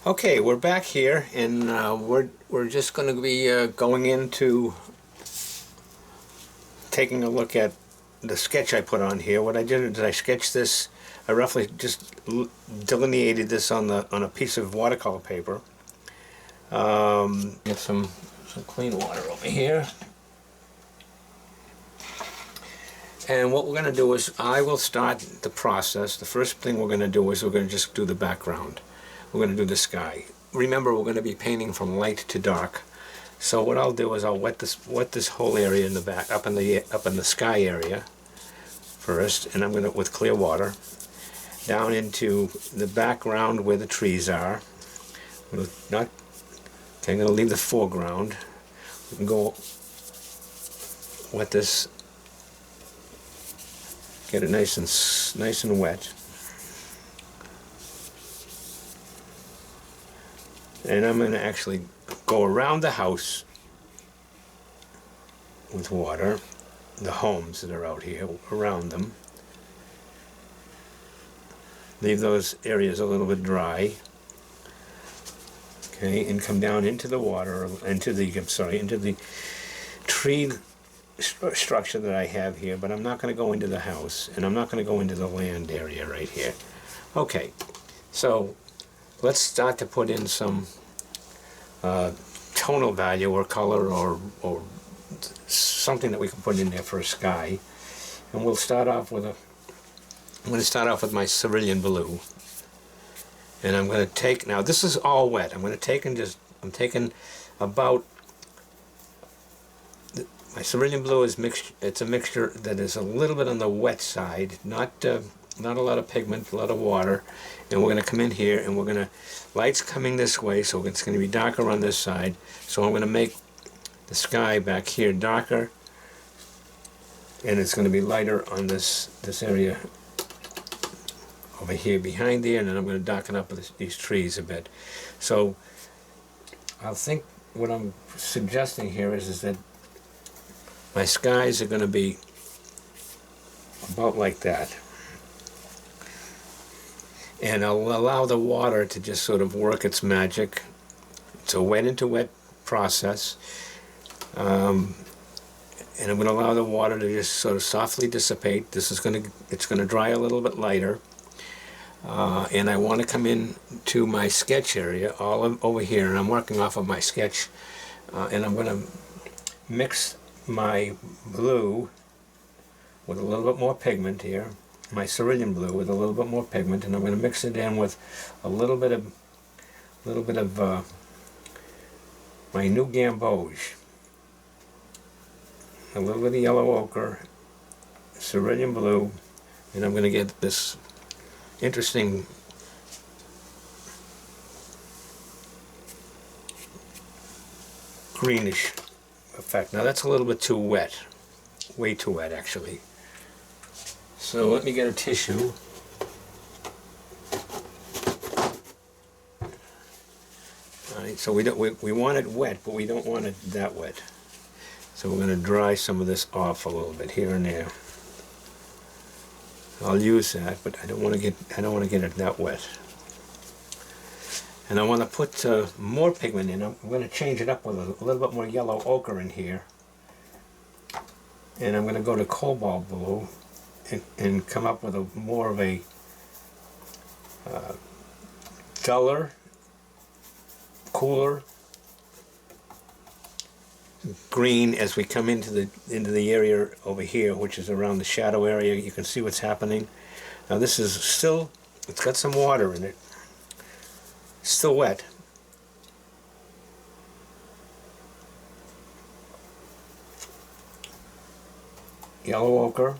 Okay, we're back here, and we're just going to be going into taking a look at the sketch I put on here. What I did is I sketched this. I roughly just delineated this on a piece of watercolor paper. Get some clean water over here. And what we're going to do is I will start the process. The first thing we're going to do is we're going to just do the background. We're going to do the sky. Remember, we're going to be painting from light to dark. So what I'll do is I'll wet this whole area in the back, up in the sky area first, and I'm going to, with clear water, down into the background where the trees are. I'm going to leave the foreground. We can go wet this, get it nice and wet. And I'm going to actually go around the house with water, the homes that are out here, around them. Leave those areas a little bit dry. Okay, and come down into the water, into the tree structure that I have here, but I'm not going to go into the house, and I'm not going to go into the land area right here. Okay, so let's start to put in some tonal value or color or something that we can put in there for a sky. And we'll start off with I'm going to start off with my cerulean blue. And I'm going to take, now this is all wet, I'm going to take I'm taking about, my cerulean blue is it's a mixture that is a little bit on the wet side, not a lot of pigment, a lot of water. And we're going to come in here and we're going to, light's coming this way, so it's going to be darker on this side. So I'm going to make the sky back here darker, and it's going to be lighter on this area over here behind there, and then I'm going to darken up these trees a bit. So I think what I'm suggesting here is that my skies are going to be about like that. And I'll allow the water to just sort of work its magic. It's a wet into wet process. And I'm going to allow the water to just sort of softly dissipate. It's going to dry a little bit lighter. And I want to come in to my sketch area all over here, and I'm working off of my sketch. And I'm going to mix my blue with a little bit more pigment here. My cerulean blue with a little bit more pigment, and I'm going to mix it in with a little bit of my new gamboge, a little bit of yellow ochre, cerulean blue, and I'm going to get this interesting greenish effect. Now that's a little bit too wet, way too wet actually. So let me get a tissue. All right, so we want it wet, but we don't want it that wet. So we're going to dry some of this off a little bit here and there. I'll use that, but I don't want to get it that wet. And I want to put more pigment in. I'm going to change it up with a little bit more yellow ochre in here. And I'm going to go to cobalt blue. And come up with more of a duller, cooler green as we come into the area over here, which is around the shadow area. You can see what's happening. Now this is still, it's got some water in it. It's still wet. Yellow ochre.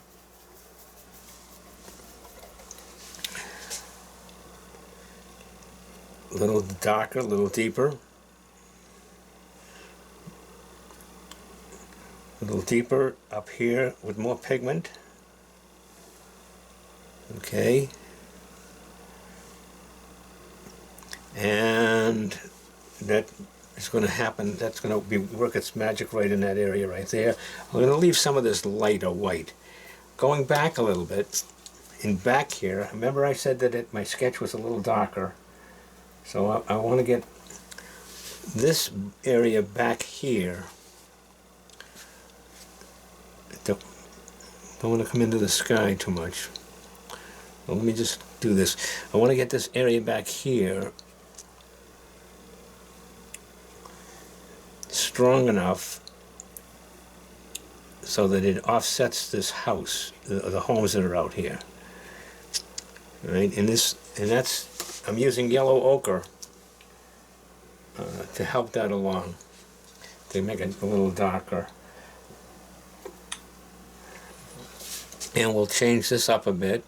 A little darker, a little deeper. A little deeper up here with more pigment. Okay. And that is going to happen, that's going to work its magic right in that area right there. I'm going to leave some of this lighter white. Going back a little bit, in back here, remember I said that my sketch was a little darker. So I want to get this area back here. Don't want to come into the sky too much. Well, let me just do this. I want to get this area back here strong enough so that it offsets this house, the homes that are out here. Right, and that's, I'm using yellow ochre to help that along, to make it a little darker. And we'll change this up a bit.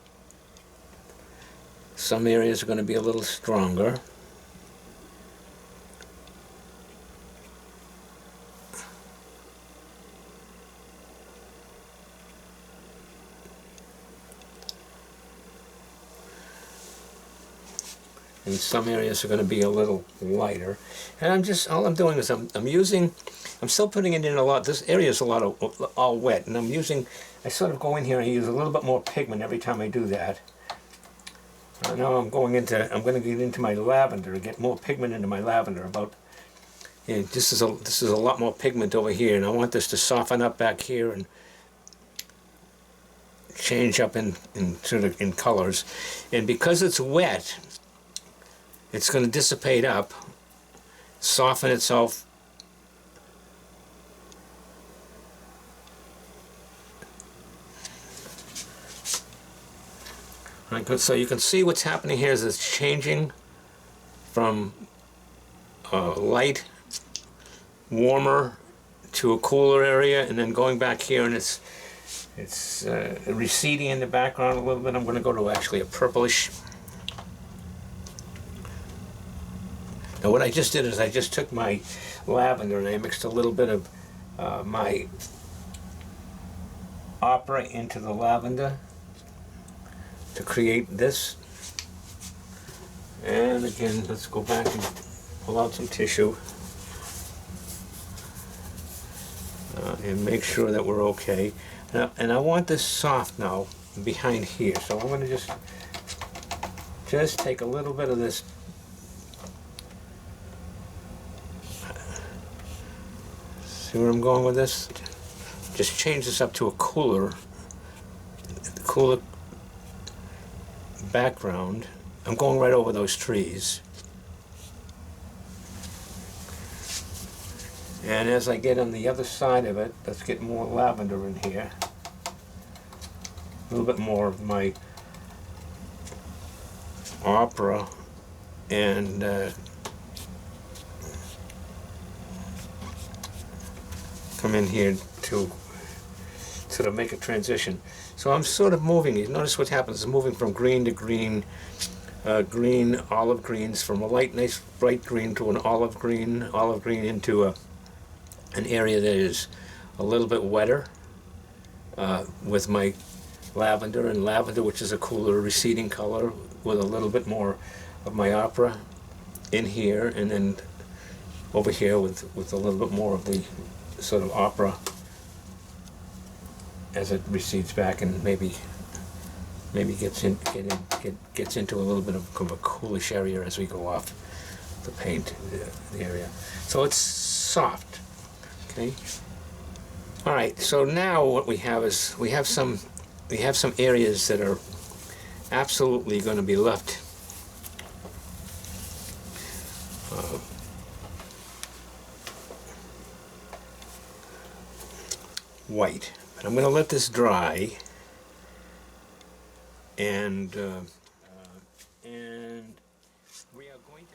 Some areas are going to be a little stronger. And some areas are going to be a little lighter. And all I'm doing is I'm still putting it in a lot. This area is all wet, and I sort of go in here and use a little bit more pigment every time I do that. Now I'm going to get into my lavender, get more pigment into my lavender. This is a lot more pigment over here, and I want this to soften up back here and change up in colors. And because it's wet, it's going to dissipate up, soften itself. Right, good. So you can see what's happening here is it's changing from light, warmer to a cooler area, and then going back here, and it's receding in the background a little bit. I'm going to go to actually a purplish. Now what I just did is I just took my lavender and I mixed a little bit of my opera into the lavender to create this. And again, let's go back and pull out some tissue and make sure that we're okay. And I want this soft now behind here, so I'm going to just take a little bit of this. See where I'm going with this? Just change this up to a cooler background. I'm going right over those trees. And as I get on the other side of it, let's get more lavender in here. A little bit more of my opera and come in here to sort of make a transition. So I'm sort of moving. You notice what happens is moving from green to green, olive greens, from a light, nice bright green to an olive green into an area that is a little bit wetter with my lavender, which is a cooler receding color, with a little bit more of my opera in here, and then over here with a little bit more of the sort of opera as it recedes back and maybe gets into a little bit of a coolish area as we go off the paint the area. So it's soft. Okay. All right. So now what we have is we have some areas that are absolutely going to be left white. But I'm going to let this dry, and we are going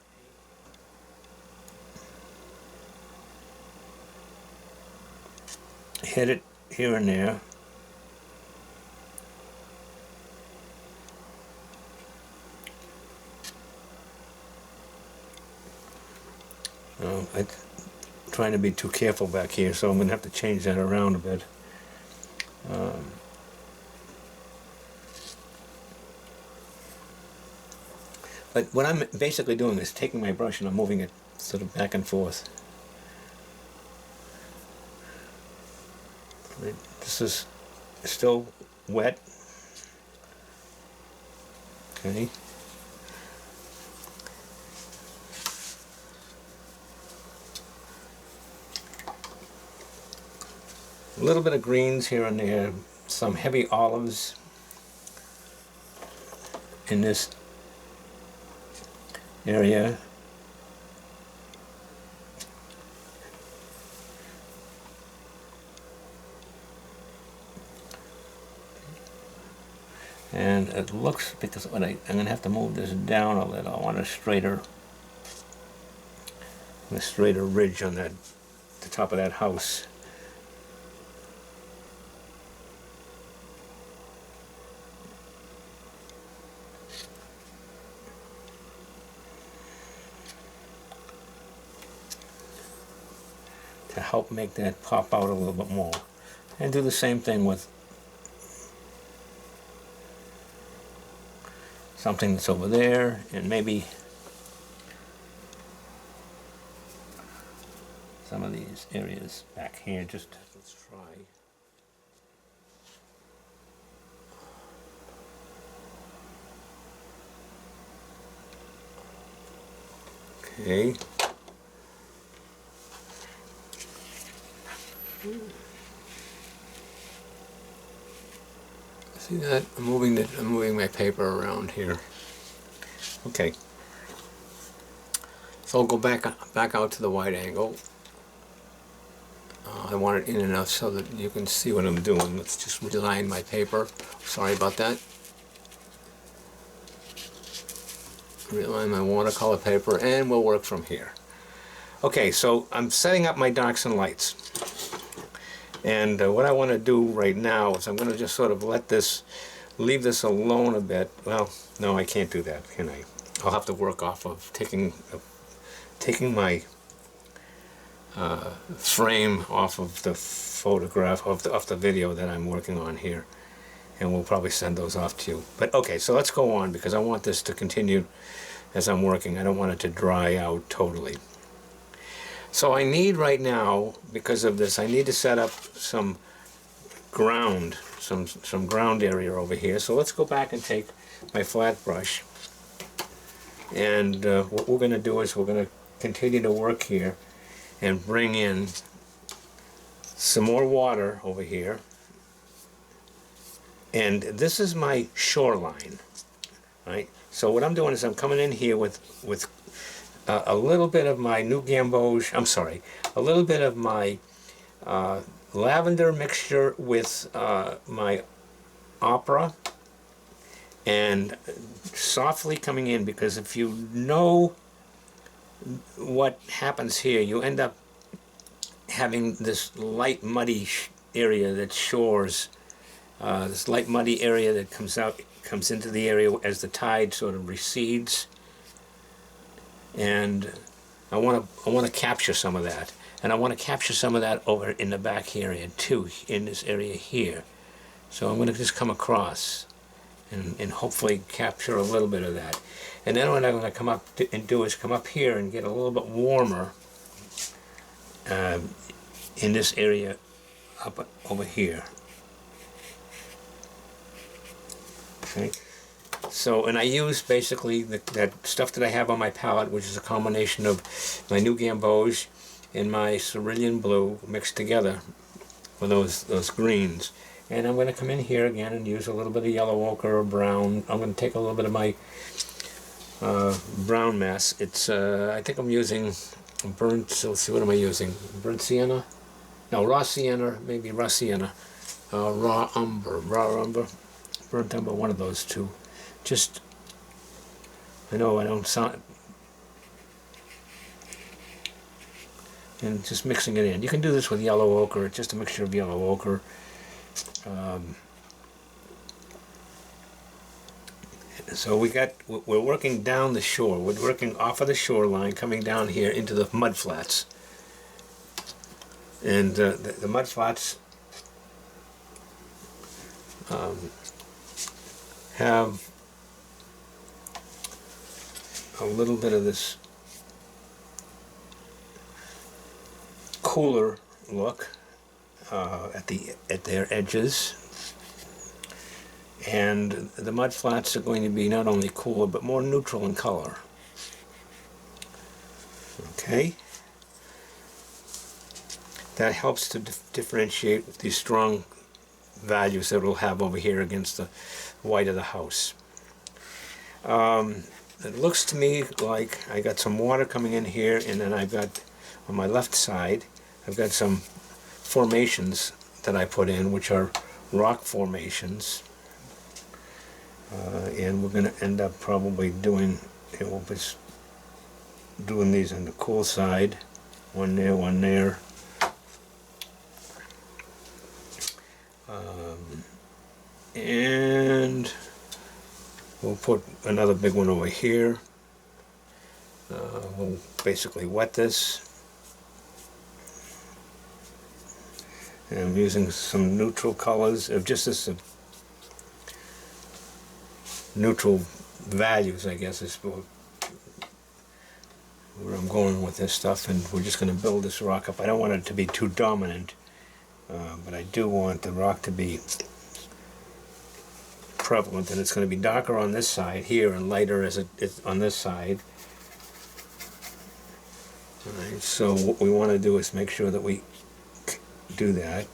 to hit it here and there. I'm trying to be too careful back here, so I'm going to have to change that around a bit. But what I'm basically doing is taking my brush and I'm moving it sort of back and forth. Right. This is still wet. Okay. A little bit of greens here and there, some heavy olives in this area. And it looks, because when I'm going to have to move this down a little, I want a straighter ridge on that, the top of that house. To help make that pop out a little bit more. And do the same thing with something that's over there, and maybe some of these areas back here. Just let's try. Okay. See that? I'm moving my paper around here. Okay. So I'll go back out to the wide angle. I want it in enough so that you can see what I'm doing. Let's just reline my paper. Sorry about that. Reline my watercolor paper, and we'll work from here. Okay, so I'm setting up my darks and lights. And what I want to do right now is I'm going to just sort of leave this alone a bit. Well, no, I can't do that, can I? I'll have to work off of taking my frame off of the photograph of the video that I'm working on here, and we'll probably send those off to you. But okay, so let's go on, because I want this to continue as I'm working. I don't want it to dry out totally. So I need right now, because of this, I need to set up some ground, some ground area over here. So let's go back and take my flat brush, and what we're going to do is we're going to continue to work here and bring in some more water over here. And this is my shoreline, right? So what I'm doing is I'm coming in here with a little bit of my new gamboge, a little bit of my lavender mixture with my opera, and softly coming in, because if you know what happens here, you end up having this light muddy area that shores, this light muddy area that comes into the area as the tide sort of recedes. And I want to capture some of that, and I want to capture some of that over in the back area too, in this area here. So I'm going to just come across and hopefully capture a little bit of that. And then what I'm going to come up and do is come up here and get a little bit warmer in this area up over here. Okay. So, and I use basically that stuff that I have on my palette, which is a combination of my new gamboge and my cerulean blue mixed together with those greens. And I'm going to come in here again and use a little bit of yellow ochre or brown. I'm going to take a little bit of my brown mass. It's I think I'm using burnt. Let's see, what am I using? Burnt sienna? No, raw sienna. Maybe raw sienna. Raw umber, burnt umber. One of those two. Just, I know I don't sound, and just mixing it in. You can do this with yellow ochre, just a mixture of yellow ochre. So we're working down the shore. We're working off of the shoreline, coming down here into the mud flats. And the mud flats have a little bit of this cooler look at their edges, and the mud flats are going to be not only cooler but more neutral in color. Okay. that helps to differentiate these strong values that we'll have over here against the white of the house. It looks to me like I got some water coming in here, and then I've got on my left side I've got some formations that I put in, which are rock formations, and we're going to end up probably doing these on the cool side, one there, and we'll put another big one over here. We'll basically wet this. And I'm using some neutral colors of just this neutral values, I guess, is where I'm going with this stuff. And we're just going to build this rock up. I don't want it to be too dominant, but I do want the rock to be prevalent, and it's going to be darker on this side here and lighter as it is on this side. Alright, so what we want to do is make sure that we do that.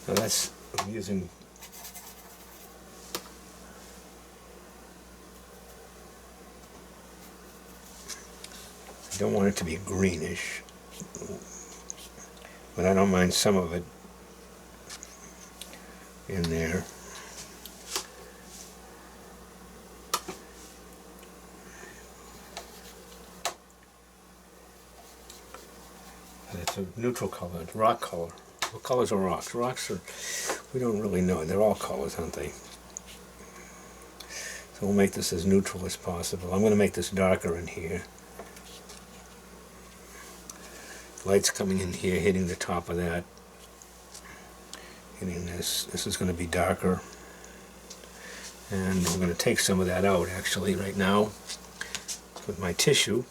Now I'm using I don't want it to be greenish, but I don't mind some of it in there. It's a neutral color, it's rock color. What colors are rocks? Rocks are, we don't really know. They're all colors, aren't they? So we'll make this as neutral as possible. I'm going to make this darker in here. Light's coming in here, hitting the top of that. Hitting this. This is going to be darker. And we're going to take some of that out, actually, right now with my tissue.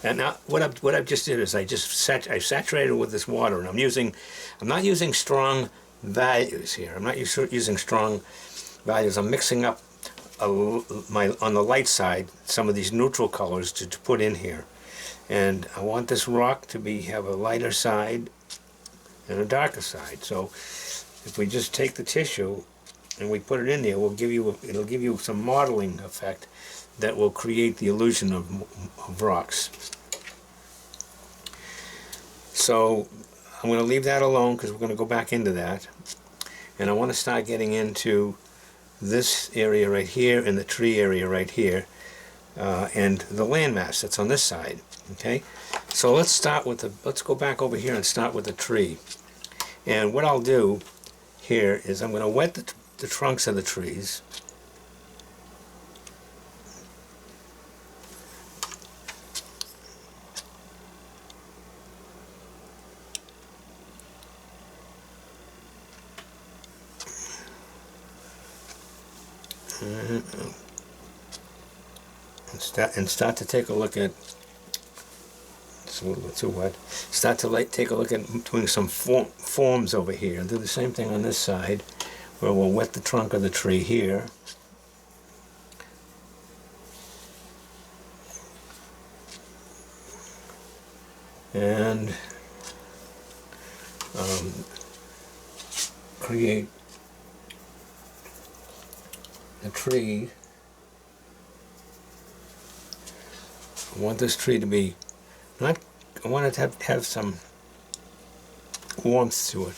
And now what I've just did is I saturated with this water, and I'm not using strong values here. I'm not using strong values. I'm mixing up on the light side some of these neutral colors to put in here. And I want this rock to have a lighter side and a darker side. So if we just take the tissue and we put it in there, it'll give you some modeling effect that will create the illusion of rocks. So I'm going to leave that alone because we're going to go back into that. And I want to start getting into this area right here and the tree area right here and the landmass that's on this side. Okay, so let's go back over here and start with the tree. And what I'll do here is I'm going to wet the trunks of the trees. And start to take a look at, it's a little bit too wet, start to take a look at doing some forms over here. Do the same thing on this side, where we'll wet the trunk of the tree here. And create the tree. I want this tree to be I want it to have some warmth to it.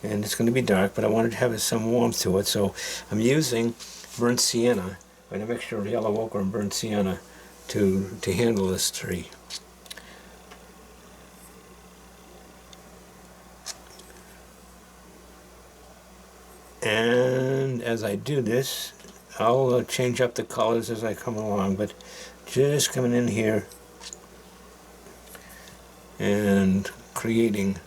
And it's going to be dark, but I want it to have some warmth to it. So I'm using burnt sienna, and a mixture of yellow ochre and burnt sienna to handle this tree. And as I do this, I'll change up the colors as I come along, but just coming in here and creating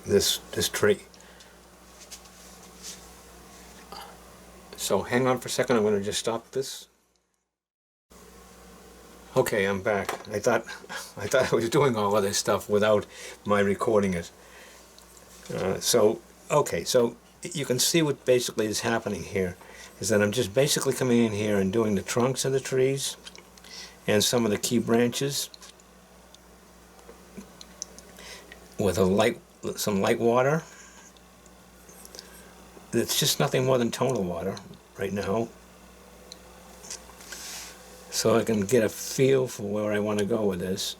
this tree. So hang on for a second, I'm going to just stop this. Okay, I'm back. I thought I was doing all of this stuff without my recording it. So you can see what basically is happening here, is that I'm just basically coming in here and doing the trunks of the trees and some of the key branches with some light water. It's just nothing more than tonal water right now, so I can get a feel for where I want to go with this.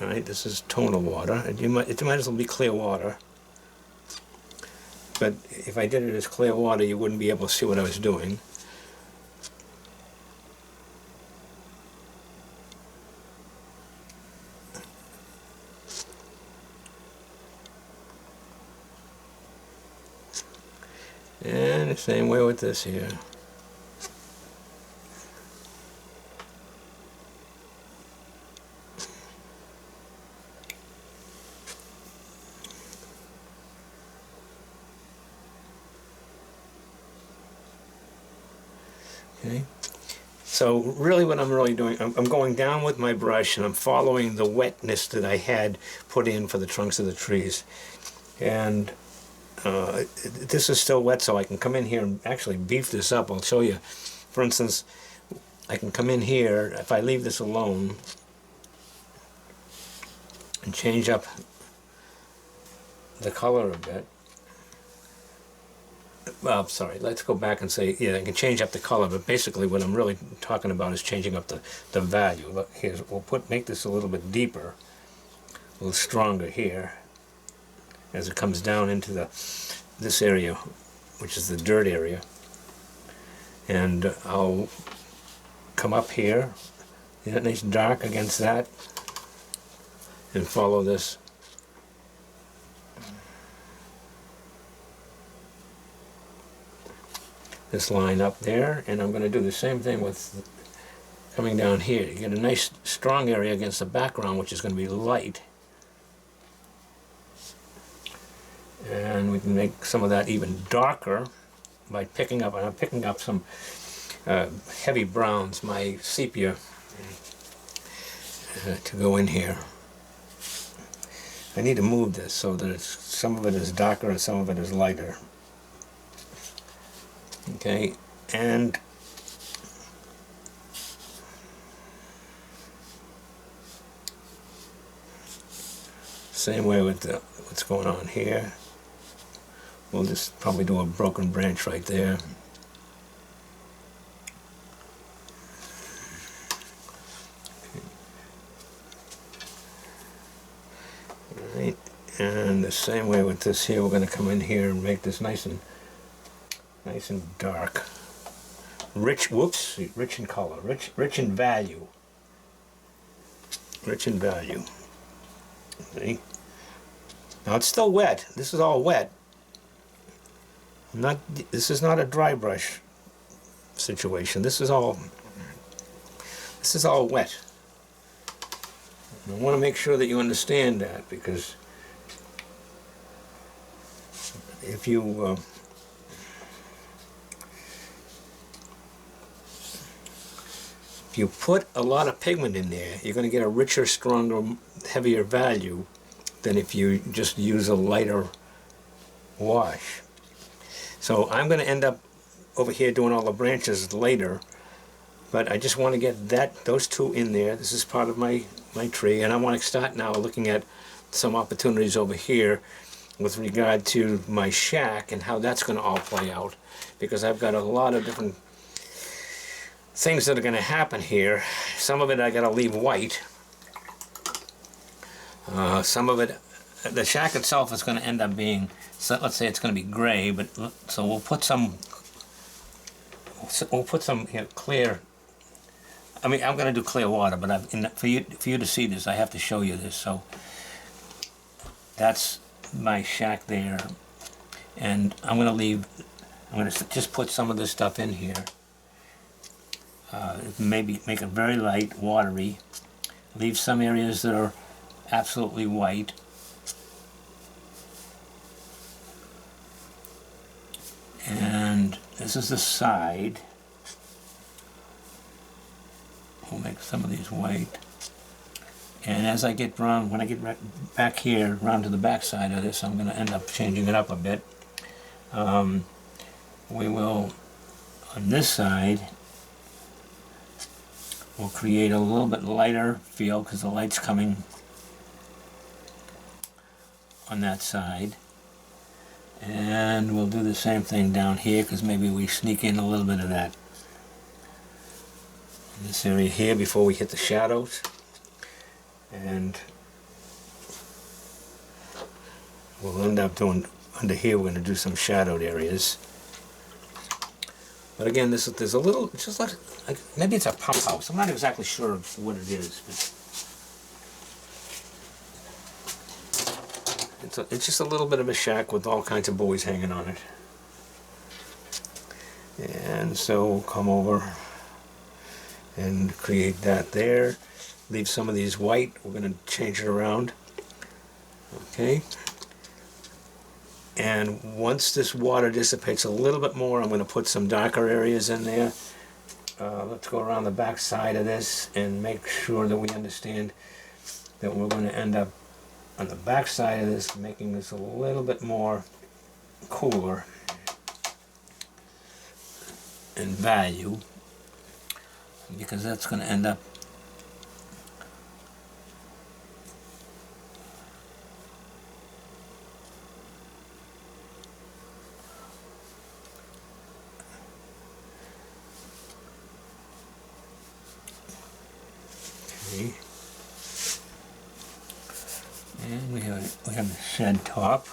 All right, this is tonal water, and it might as well be clear water. But if I did it as clear water, you wouldn't be able to see what I was doing. And the same way with this here. Okay. So really what I'm really doing, I'm going down with my brush and I'm following the wetness that I had put in for the trunks of the trees. And this is still wet, so I can come in here and actually beef this up. I'll show you. For instance, I can come in here, if I leave this alone, and change up the color a bit. Well, sorry, let's go back and say, yeah, I can change up the color, but basically what I'm really talking about is changing up the value. Look, here's, we'll make this a little bit deeper, a little stronger here, as it comes down into this area, which is the dirt area. And I'll come up here, get nice dark against that, and follow this. This line up there, and I'm going to do the same thing with coming down here. You get a nice strong area against the background, which is going to be light. And we can make some of that even darker by picking up, and I'm picking up some heavy browns, my sepia, to go in here. I need to move this so that some of it is darker and some of it is lighter. Okay, and same way with what's going on here. We'll just probably do a broken branch right there. All right, and the same way with this here, we're going to come in here and make this nice and dark, rich. Whoops, rich in color, rich in value, rich in value. See? Now it's still wet. This is all wet. This is not a dry brush situation. This is all wet. And I want to make sure that you understand that, because if you put a lot of pigment in there, you're going to get a richer, stronger, heavier value than if you just use a lighter wash. So I'm going to end up over here doing all the branches later, but I just want to get those two in there. This is part of my tree, and I want to start now looking at some opportunities over here with regard to my shack and how that's going to all play out, because I've got a lot of different things that are going to happen here. Some of it I got to leave white. Some of it, the shack itself is going to end up being, so let's say it's going to be gray, but so we'll put some here, clear. I mean, I'm going to do clear water, but for you to see this, I have to show you this. So that's my shack there, and I'm going to just put some of this stuff in here. Maybe make it very light, watery. Leave some areas that are absolutely white. And this is the side. We'll make some of these white. And as I get around, when I get back here, around to the back side of this, I'm going to end up changing it up a bit. We will, on this side, we'll create a little bit lighter field because the light's coming on that side. And we'll do the same thing down here because maybe we sneak in a little bit of that in this area here before we hit the shadows. And we'll end up doing, under here we're going to do some shadowed areas. But again, there's a little, it's just like maybe it's a pump house. I'm not exactly sure what it is, but it's just a little bit of a shack with all kinds of buoys hanging on it. And so we'll come over and create that there. Leave some of these white. We're going to change it around. Okay. And once this water dissipates a little bit more, I'm going to put some darker areas in there. Let's go around the back side of this and make sure that we understand that we're going to end up on the back side of this, making this a little bit more cooler in value, because that's going to end up okay. And we have the shed top.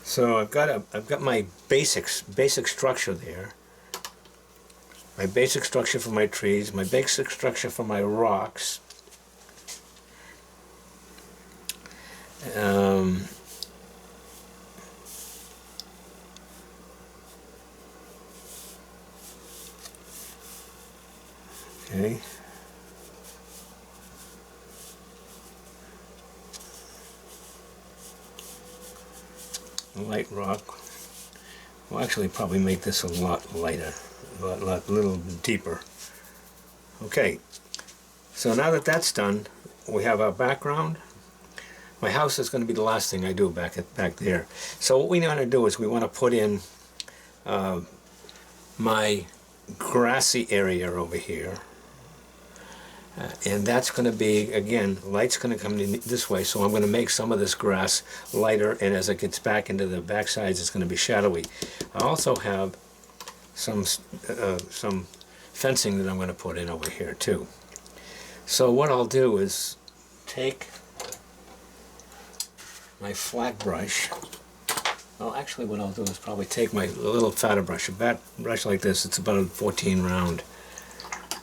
So I've got my basic structure there. My basic structure for my trees, my basic structure for my rocks. Okay. Light rock. We'll actually probably make this a lot lighter, a little deeper. Okay, so now that that's done, we have our background. My house is going to be the last thing I do back there. So what we want to do is we want to put in my grassy area over here. And that's going to be, again, light's going to come in this way, so I'm going to make some of this grass lighter, and as it gets back into the back sides, it's going to be shadowy. I also have some fencing that I'm going to put in over here too. So what I'll do is take my flat brush. Well, actually what I'll do is probably take my little fatter brush, a brush like this. It's about 14 round.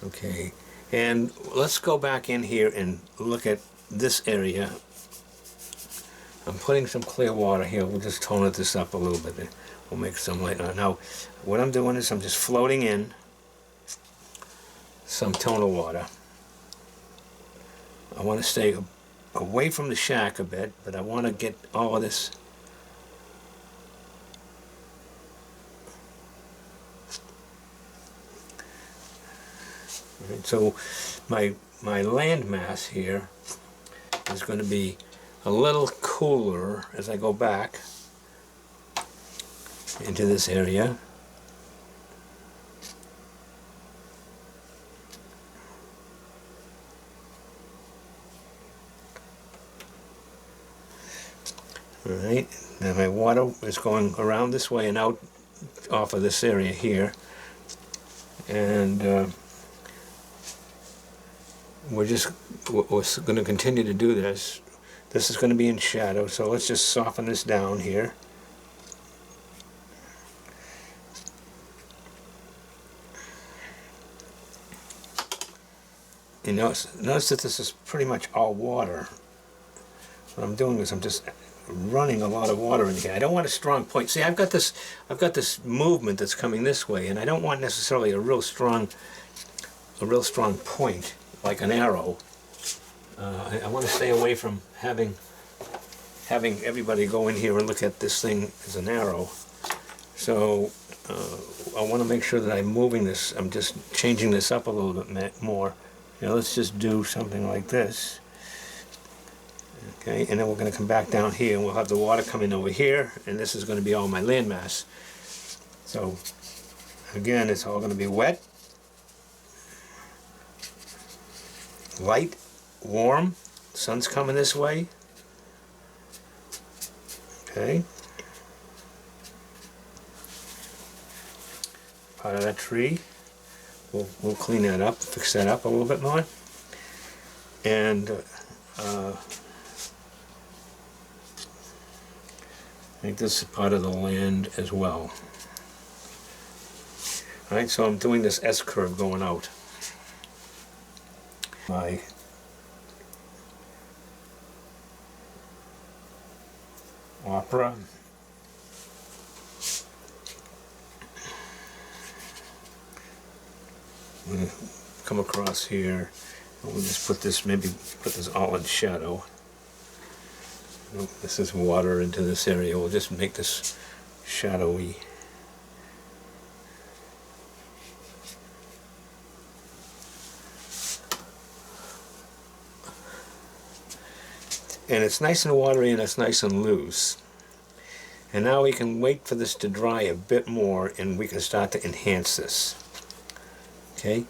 Okay. And let's go back in here and look at this area. I'm putting some clear water here. We'll just tone this up a little bit. We'll make some light on it. Now, what I'm doing is I'm just floating in some tonal water. I want to stay away from the shack a bit, but I want to get all of this right. So my land mass here is going to be a little cooler as I go back into this area. Alright, now my water is going around this way and out off of this area here. And we're going to continue to do this. This is going to be in shadow, so let's just soften this down here. You notice that this is pretty much all water. What I'm doing is I'm just running a lot of water in here. I don't want a strong point. See, I've got this movement that's coming this way, and I don't want necessarily a real strong point like an arrow. I want to stay away from having everybody go in here and look at this thing as an arrow. So I want to make sure that I'm moving this. I'm just changing this up a little bit more. You know, let's just do something like this. Okay, and then we're going to come back down here and we'll have the water coming over here, and this is going to be all my landmass. So again, it's all going to be wet, light, warm, sun's coming this way. Okay, part of that tree, we'll clean that up, fix that up a little bit more. And I think this is part of the land as well. Alright, so I'm doing this S-curve going out. My opera. I'm going to come across here. We'll just put this, maybe put this all in shadow. This is water into this area. We'll just make this shadowy. And it's nice and watery and it's nice and loose. And now we can wait for this to dry a bit more and we can start to enhance this. Okay?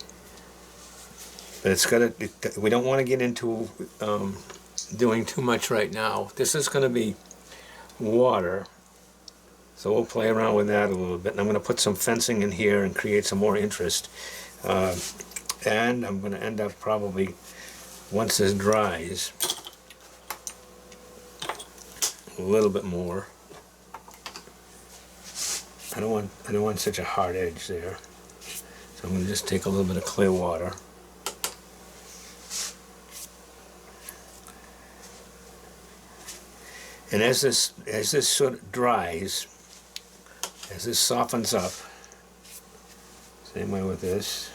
But it's got to, we don't want to get into doing too much right now. This is going to be water, so we'll play around with that a little bit. And I'm going to put some fencing in here and create some more interest. And I'm going to end up probably, once this dries, a little bit more. I don't want such a hard edge there. So I'm going to just take a little bit of clear water. And as this sort of dries, as this softens up, same way with this,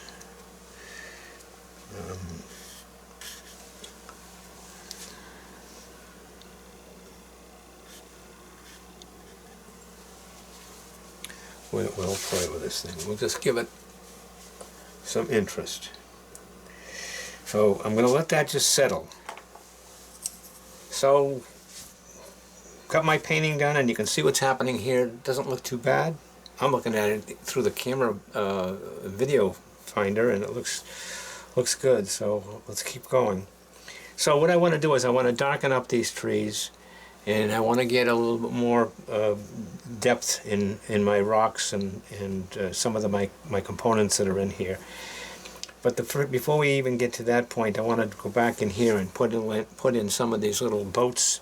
we'll play with this thing. We'll just give it some interest. So I'm going to let that just settle. So got my painting done, and you can see what's happening here. It doesn't look too bad. I'm looking at it through the camera video finder, and it looks good. So let's keep going. So what I want to do is I want to darken up these trees, and I want to get a little bit more depth in my rocks and some of my components that are in here. But before we even get to that point, I want to go back in here and put in some of these little boats.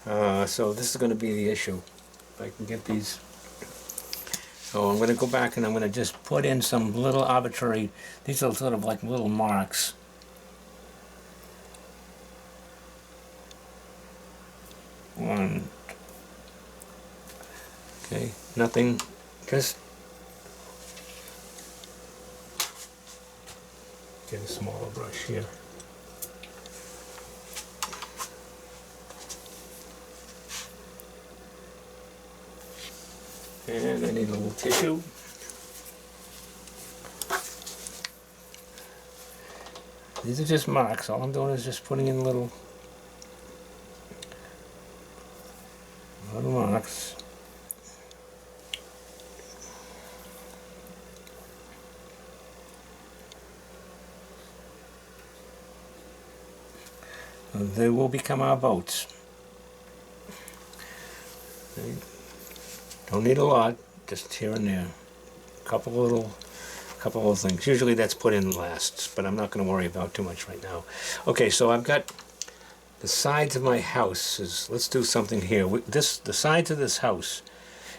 So this is going to be the issue. If I can get these. So I'm going to go back and I'm going to just put in some little arbitrary, these are sort of like little marks. One. Okay, nothing, just get a smaller brush here. And I need a little tissue. These are just marks. All I'm doing is just putting in little marks. They will become our boats. Okay. Don't need a lot, just here and there. Couple of things. Usually that's put in last, but I'm not going to worry about too much right now. Okay, so I've got the sides of my house. Let's do something here. The sides of this house,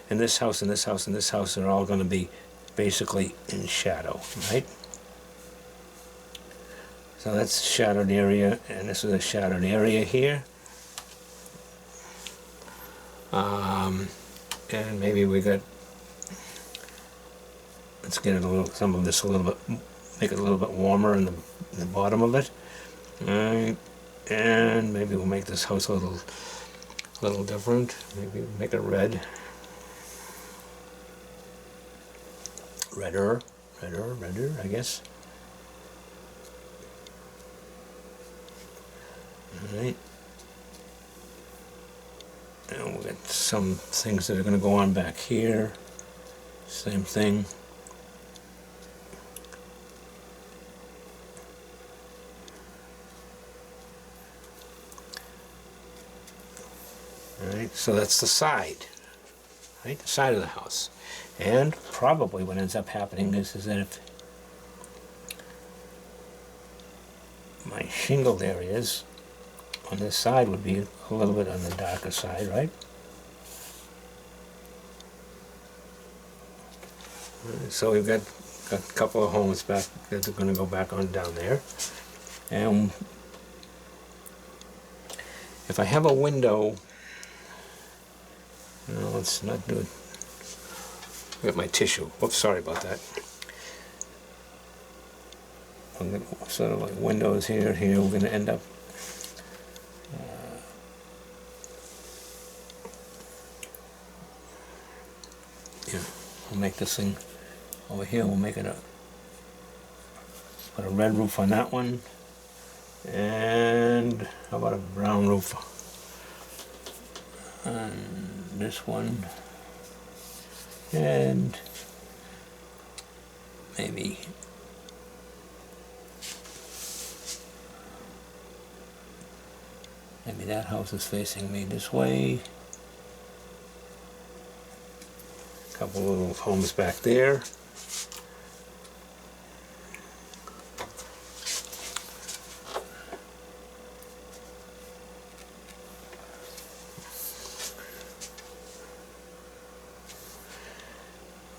and this house, and this house, and this house are all going to be basically in shadow, right? So that's a shadowed area, and this is a shadowed area here. And maybe we got, let's get it some of this a little bit, make it a little bit warmer in the bottom of it. Alright, and maybe we'll make this house a little different. Maybe make it red. Redder, I guess. Alright. some things that are going to go on back here. Same thing. Alright, so that's the side, right? The side of the house. And probably what ends up happening is that if my shingled areas on this side would be a little bit on the darker side, right? So we've got a couple of homes back that are going to go back on down there. And if I have a window, no, let's not do it. Get my tissue. Whoops, sorry about that. I'm gonna, sort of like windows here, here. We're going to end up. Yeah, we'll make this thing over here. We'll make it a put a red roof on that one, and how about a brown roof on this one, and maybe that house is facing me this way. A couple little homes back there.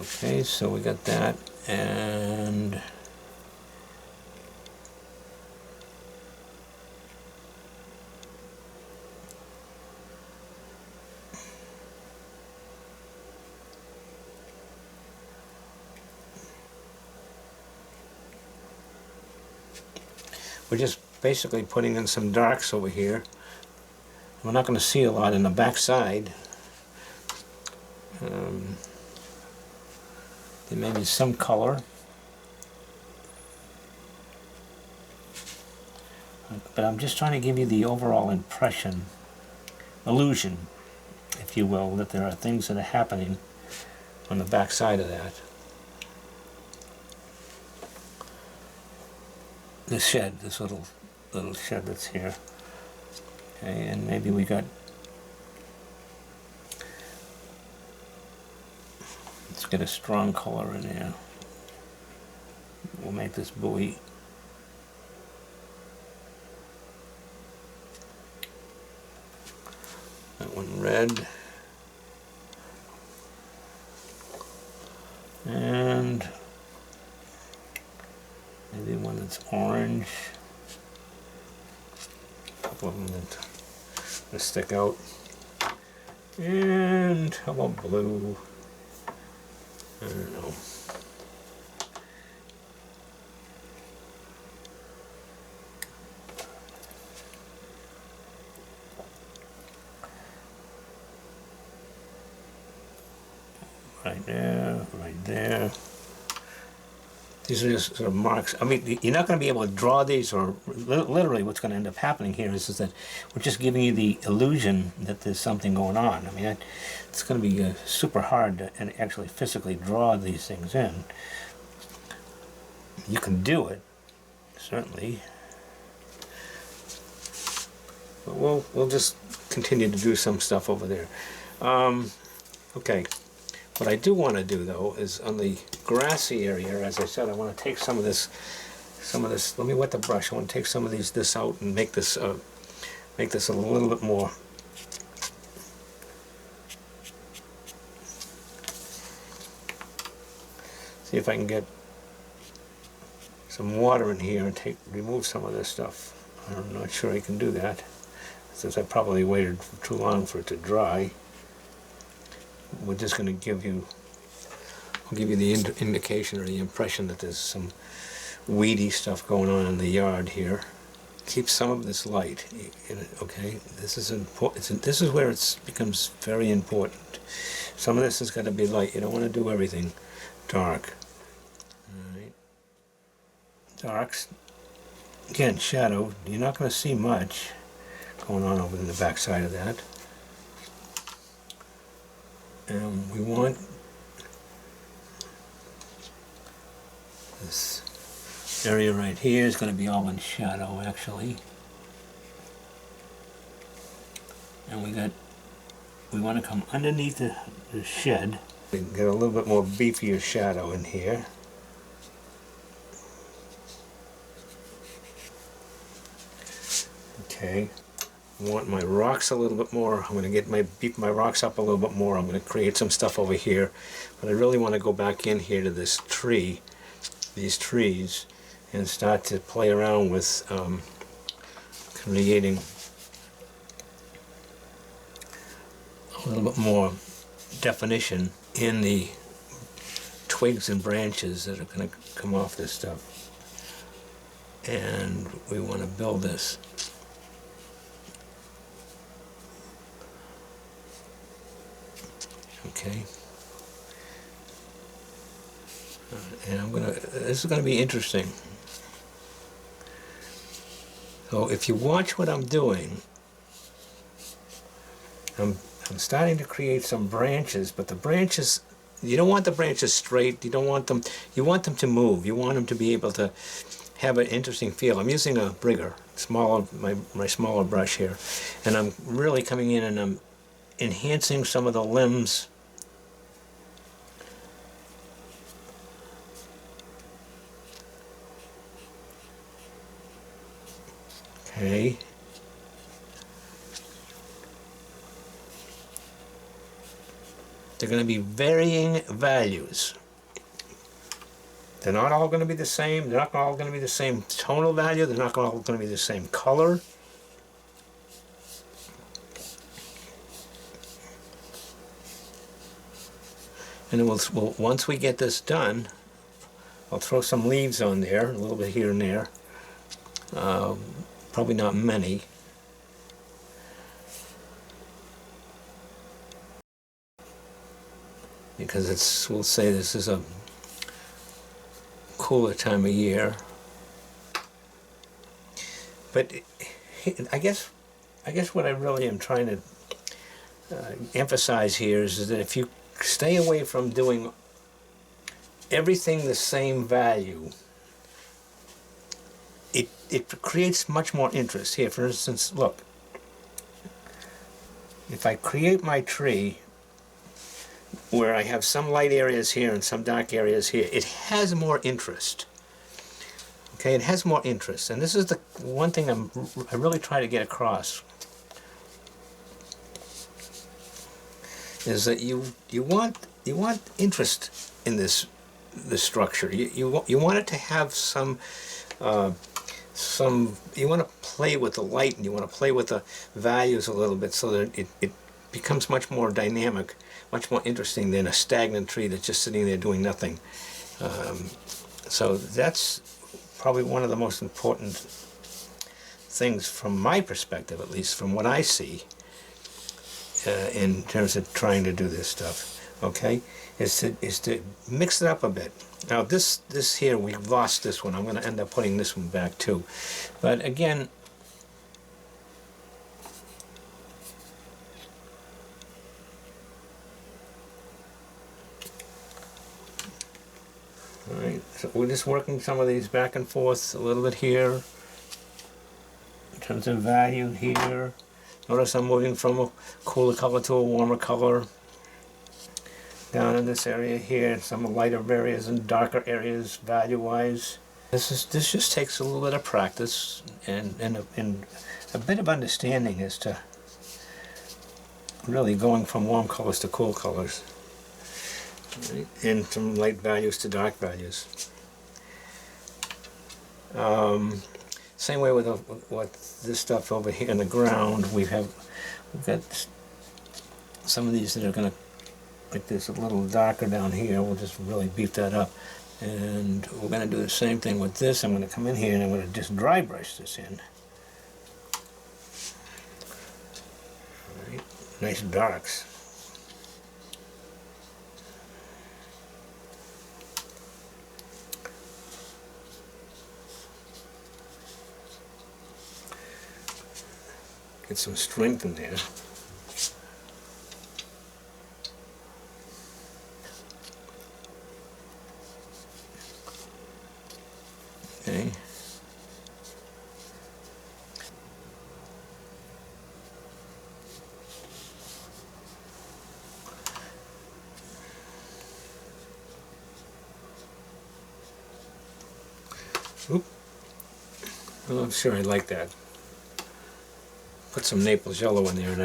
Okay, so we got that, and we're just basically putting in some darks over here. We're not going to see a lot in the back side. There may be some color, but I'm just trying to give you the overall impression, illusion, if you will, that there are things that are happening on the back side of that. This shed, this little shed that's here, okay, and maybe we got. Let's get a strong color in there. We'll make this buoy. That one red. And maybe one that's orange. A couple of them that stick out. And how about blue? I don't know. Right there, right there. These are just sort of marks. I mean, you're not going to be able to draw these, or literally what's going to end up happening here is that we're just giving you the illusion that there's something going on. I mean, it's going to be super hard to actually physically draw these things in. You can do it, certainly. But we'll just continue to do some stuff over there. Okay. What I do want to do, though, is on the grassy area, as I said, I want to take some of this, let me wet the brush. I want to take some of this out and make this a little bit more. See if I can get some water in here and remove some of this stuff. I'm not sure I can do that, since I probably waited too long for it to dry. We're just going to give you, I'll give you the indication or the impression that there's some weedy stuff going on in the yard here. Keep some of this light in it, okay? This is important. This is where it becomes very important. Some of this has got to be light. You don't want to do everything dark. All right. Darks, again, shadow. You're not going to see much going on over in the back side of that. And we want this area right here is going to be all in shadow, actually. And we want to come underneath the shed. We can get a little bit more beefier shadow in here. Okay. I want my rocks a little bit more. I'm going to beef my rocks up a little bit more. I'm going to create some stuff over here. But I really want to go back in here to this tree, these trees, and start to play around with creating a little bit more definition in the twigs and branches that are going to come off this stuff. And we want to build this. Okay. And this is going to be interesting. So if you watch what I'm doing, I'm starting to create some branches, but the branches, you don't want the branches straight, you want them to move, you want them to be able to have an interesting feel. I'm using a brigger, my smaller brush here, and I'm really coming in and I'm enhancing some of the limbs. Okay. They're going to be varying values. They're not all going to be the same. They're not all going to be the same tonal value. They're not all going to be the same color. And then once we get this done, I'll throw some leaves on there, a little bit here and there. Probably not many. Because we'll say this is a cooler time of year. But I guess what I really am trying to emphasize here is that if you stay away from doing everything the same value, it creates much more interest. Here, for instance, look. If I create my tree where I have some light areas here and some dark areas here, it has more interest. Okay, it has more interest, and this is the one thing I really try to get across. Is that you want interest in this structure. You want it to have some. You want to play with the light and you want to play with the values a little bit so that it becomes much more dynamic, much more interesting than a stagnant tree that's just sitting there doing nothing. So that's probably one of the most important things from my perspective, at least from what I see in terms of trying to do this stuff. Okay, is to mix it up a bit. Now this here, we've lost this one. I'm going to end up putting this one back too. But again, all right, so we're just working some of these back and forth a little bit here. In terms of value here. Notice I'm moving from a cooler color to a warmer color. Down in this area here, some lighter areas and darker areas value-wise. This just takes a little bit of practice and a bit of understanding as to really going from warm colors to cool colors, right? And from light values to dark values. Same way with this stuff over here in the ground. We've got some of these that are going to, like this, a little darker down here. We'll just really beef that up. And we're going to do the same thing with this. I'm going to come in here and I'm going to just dry brush this in. All right. Nice darks. Get some strength in there. Oop. Well, I'm sure I like that. Put some Naples yellow in there, and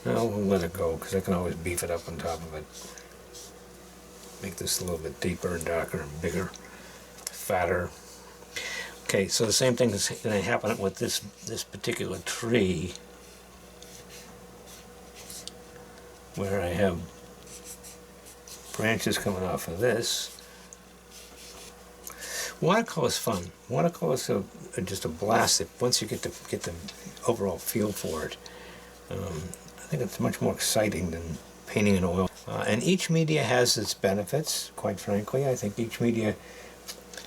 I'll let it go, because I can always beef it up on top of it. Make this a little bit deeper and darker and bigger, fatter. Okay, so the same thing is going to happen with this particular tree, where I have branches coming off of this. Watercolor's fun. Watercolor's are just a blast once you get the overall feel for it. I think it's much more exciting than painting in oil. And each media has its benefits, quite frankly. I think each media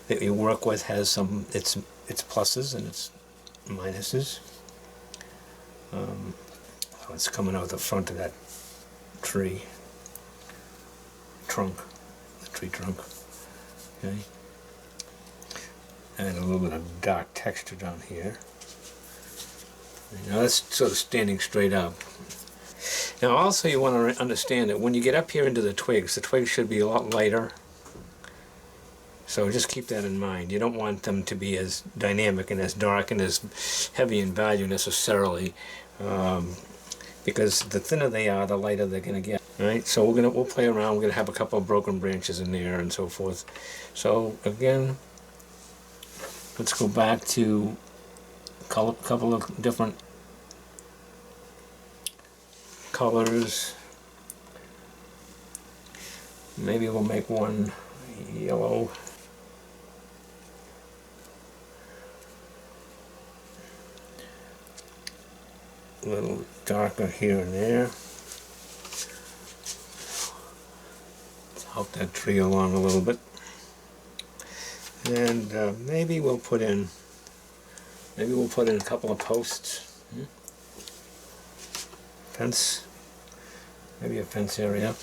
that you work with has its pluses and its minuses. So it's coming out the front of that tree trunk, the tree trunk. Okay. And a little bit of dark texture down here. Now that's sort of standing straight up. Now also you want to understand that when you get up here into the twigs should be a lot lighter. So just keep that in mind. You don't want them to be as dynamic and as dark and as heavy in value necessarily, because the thinner they are, the lighter they're going to get. All right. So we'll play around. We're going to have a couple of broken branches in there and so forth. So again, let's go back to a couple of different colors. Maybe we'll make one yellow. A little darker here and there. Let's help that tree along a little bit. And maybe we'll put in a couple of posts. Fence. Maybe a fence area.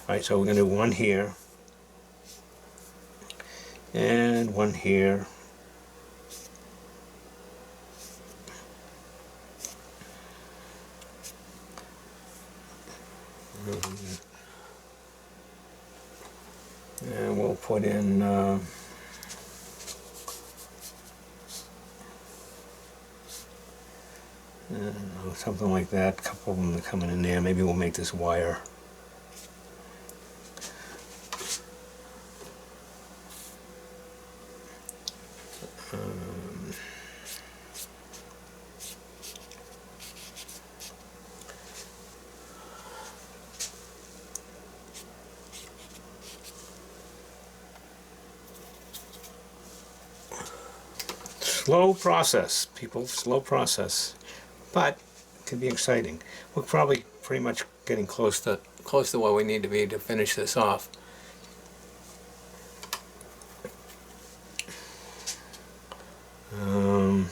Alright, so we're going to do one here. And one here. And we'll put in something like that. A couple of them are coming in there. Maybe we'll make this wire. Slow process, people, slow process, but it can be exciting. We're probably pretty much getting close to where we need to be to finish this off. I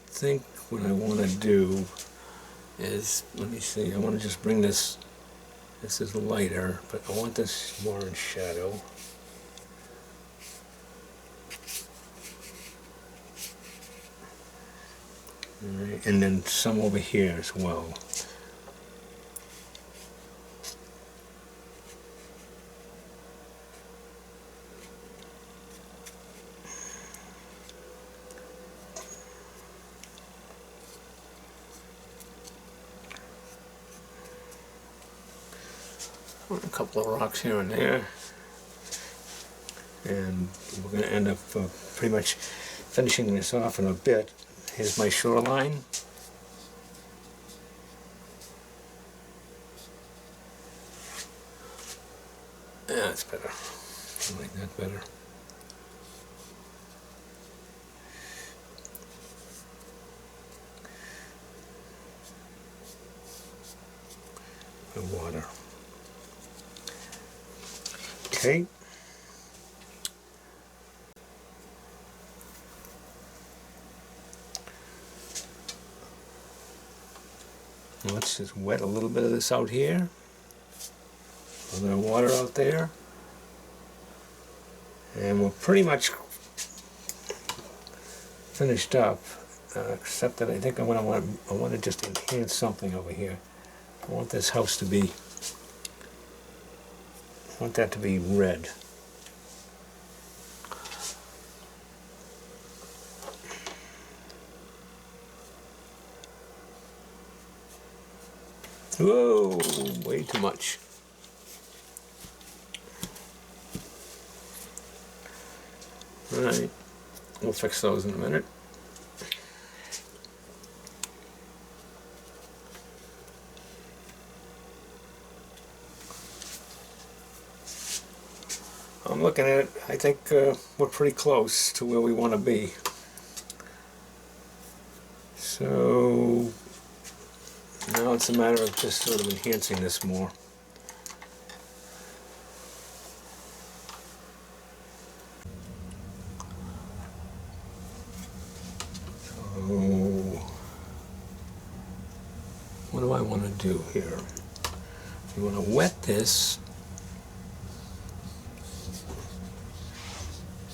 think what I want to do is, let me see, I want to just bring this is lighter, but I want this more in shadow. Right, and then some over here as well. A couple of rocks here and there. And we're going to end up pretty much finishing this off in a bit. Here's my shoreline. Yeah, that's better. I like that better. The water. Okay. Let's just wet a little bit of this out here. A little bit of water out there. And we're pretty much finished up, except that I think I want to just enhance something over here. I want this house to be, I want that to be red. Whoa, way too much. Alright, we'll fix those in a minute. I'm looking at it, I think we're pretty close to where we want to be. So now it's a matter of just sort of enhancing this more. So what do I want to do here? You want to wet this.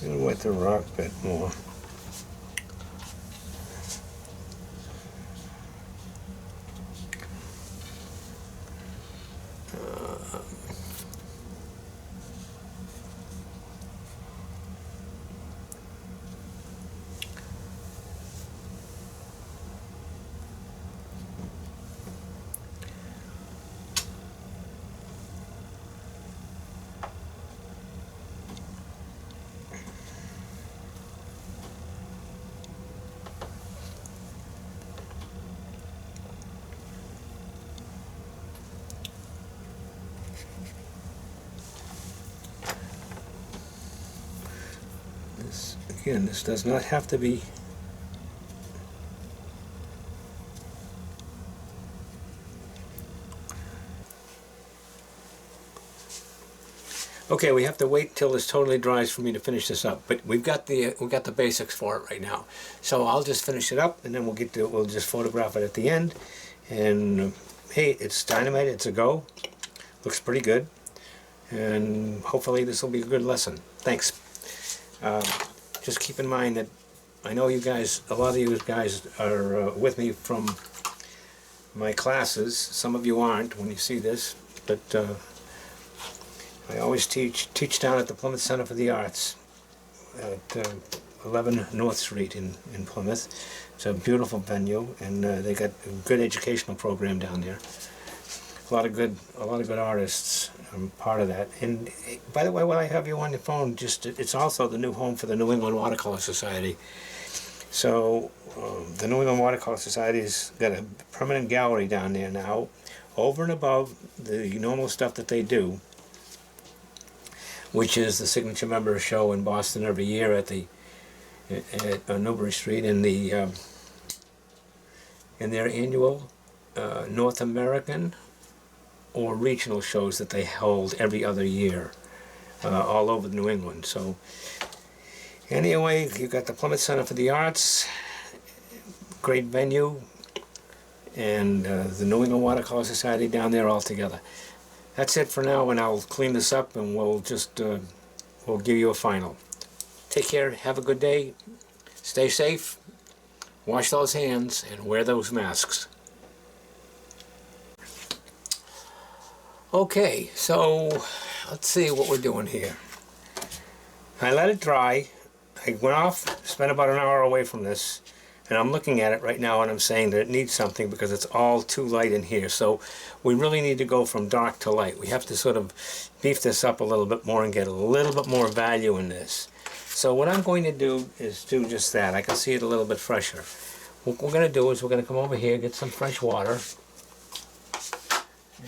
I'm going to wet the rock a bit more. Again, this does not have to be okay. We have to wait till this totally dries for me to finish this up, but we've got the basics for it right now. So I'll just finish it up, and then we'll just photograph it at the end. And hey, it's dynamite. It's a go. Looks pretty good, and hopefully this will be a good lesson. Thanks. Just keep in mind that I know you guys, a lot of you guys are with me from my classes. Some of you aren't when you see this, but I always teach down at the Plymouth Center for the Arts at 11 North Street in Plymouth. It's a beautiful venue, and they got a good educational program down there. A lot of good artists. I'm part of that. And by the way, while I have you on the phone, it's also the new home for the New England Watercolor Society. So the New England Watercolor Society's got a permanent gallery down there now, over and above the normal stuff that they do, which is the signature member show in Boston every year at Newbury Street in their annual North American or regional shows that they hold every other year all over New England. So anyway, you've got the Plymouth Center for the Arts, great venue, and the New England Watercolor Society down there all together. That's it for now, and I'll clean this up, and we'll give you a final. Take care, have a good day, stay safe, wash those hands, and wear those masks. Okay, so let's see what we're doing here. I let it dry. I went off, spent about an hour away from this, and I'm looking at it right now and I'm saying that it needs something because it's all too light in here. So we really need to go from dark to light. We have to sort of beef this up a little bit more and get a little bit more value in this. So what I'm going to do is do just that. I can see it a little bit fresher. What we're going to do is we're going to come over here, get some fresh water,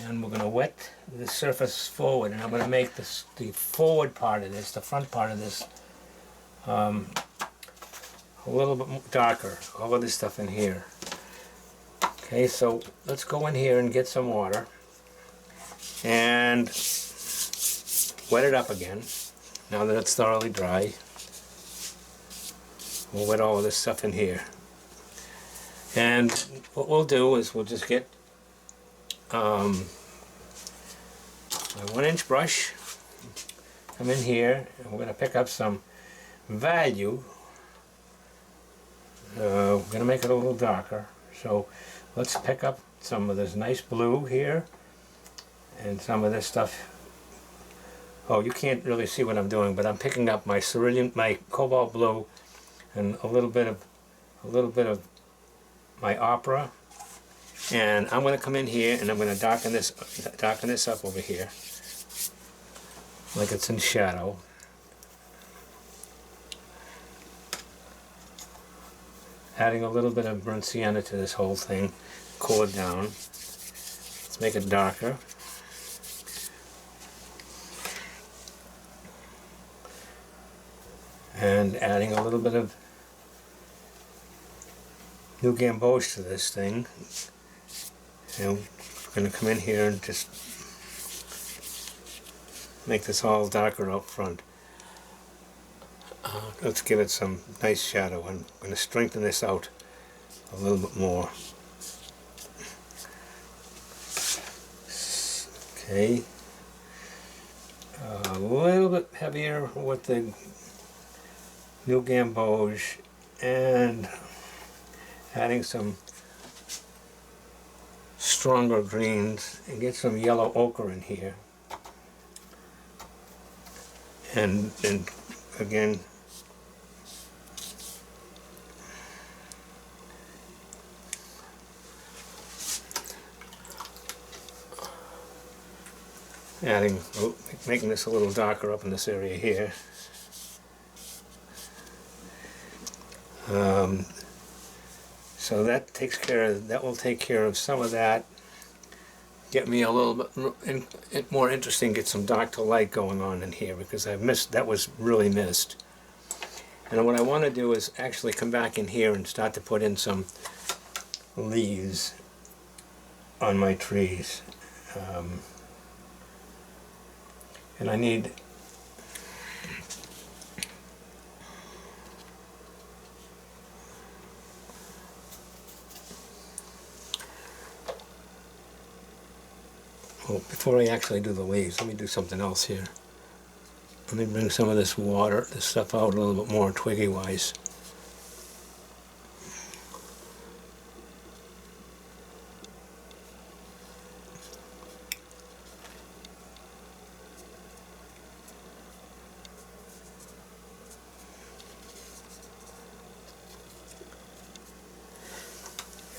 and we're going to wet the surface forward, and I'm going to make this, the forward part of this, the front part of this, a little bit more darker, all of this stuff in here. Okay, so let's go in here and get some water and wet it up again. Now that it's thoroughly dry, we'll wet all of this stuff in here. And what we'll do is we'll just get my 1-inch brush, come in here, and we're going to pick up some value. We're going to make it a little darker. So let's pick up some of this nice blue here and some of this stuff. Oh, you can't really see what I'm doing, but I'm picking up my cerulean, my cobalt blue, and a little bit of my opera, And I'm going to come in here and I'm going to darken this up over here, like it's in shadow. Adding a little bit of burnt sienna to this whole thing, cool it down. Let's make it darker. And adding a little bit of new gamboge to this thing. And we're going to come in here and just make this all darker up front. Let's give it some nice shadow. I'm going to strengthen this out a little bit more. Okay. A little bit heavier with the new gamboge and adding some stronger greens and get some yellow ochre in here. And again, making this a little darker up in this area here. So that will take care of some of that. Get me a little bit more interesting, get some dark to light going on in here, because that was really missed. And what I want to do is actually come back in here and start to put in some leaves on my trees. And I need before I actually do the leaves, let me do something else here. Let me bring some of this stuff out a little bit more twiggy wise.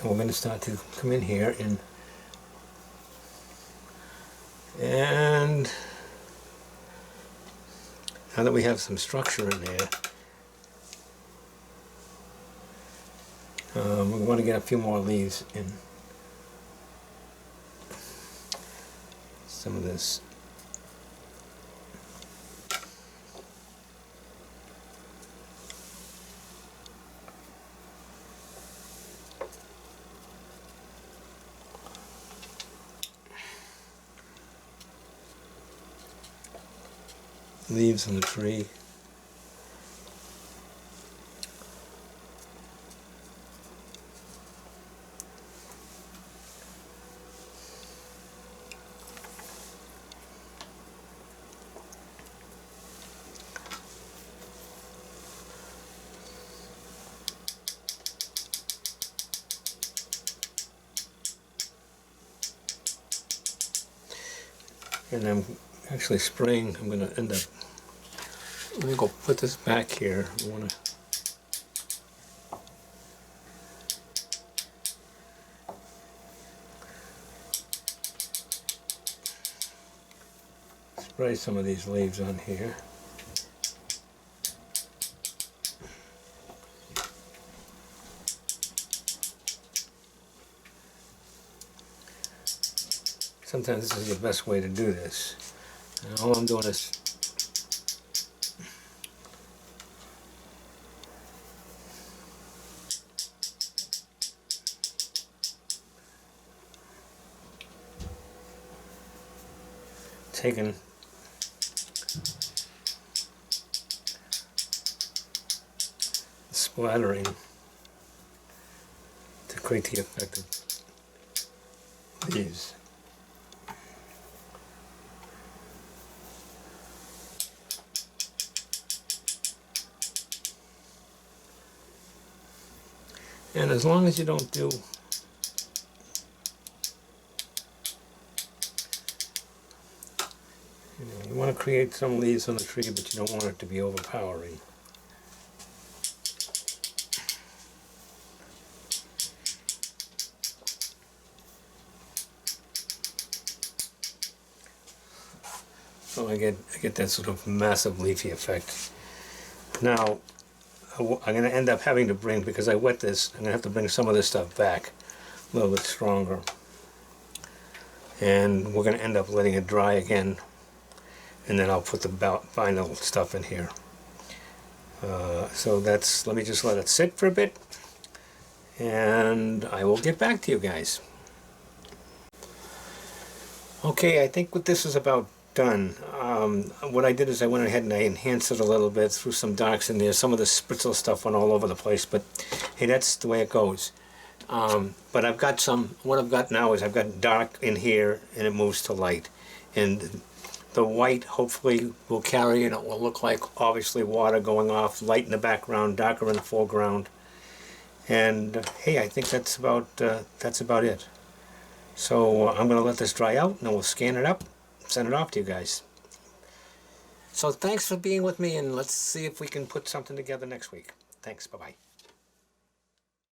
And we're going to start to come in here and now that we have some structure in there, we want to get a few more leaves in some of this. Leaves on the tree. And I'm actually spraying. I'm going to end up. Let me go put this back here. I want to. Spray some of these leaves on here. Sometimes this is the best way to do this. And all I'm doing is taking splattering to create the effect of leaves. And as long as you don't do you want to create some leaves on the tree, but you don't want it to be overpowering. so I get that sort of massive leafy effect. Now, I'm going to end up having to bring, because I wet this, I'm going to have to bring some of this stuff back a little bit stronger. And we're going to end up letting it dry again, and then I'll put the vinyl stuff in here. So that's, let me just let it sit for a bit, and I will get back to you guys. Okay, I think what this is about done. What I did is I went ahead and I enhanced it a little bit, threw some darks in there. Some of the spritzel stuff went all over the place, but hey, that's the way it goes. But I've got some, what I've got now is I've got dark in here and it moves to light. And the white hopefully will carry and it will look like obviously water going off, light in the background, darker in the foreground. And hey, I think that's about it. So I'm going to let this dry out and then we'll scan it up, send it off to you guys. So thanks for being with me, and let's see if we can put something together next week. Thanks, bye-bye.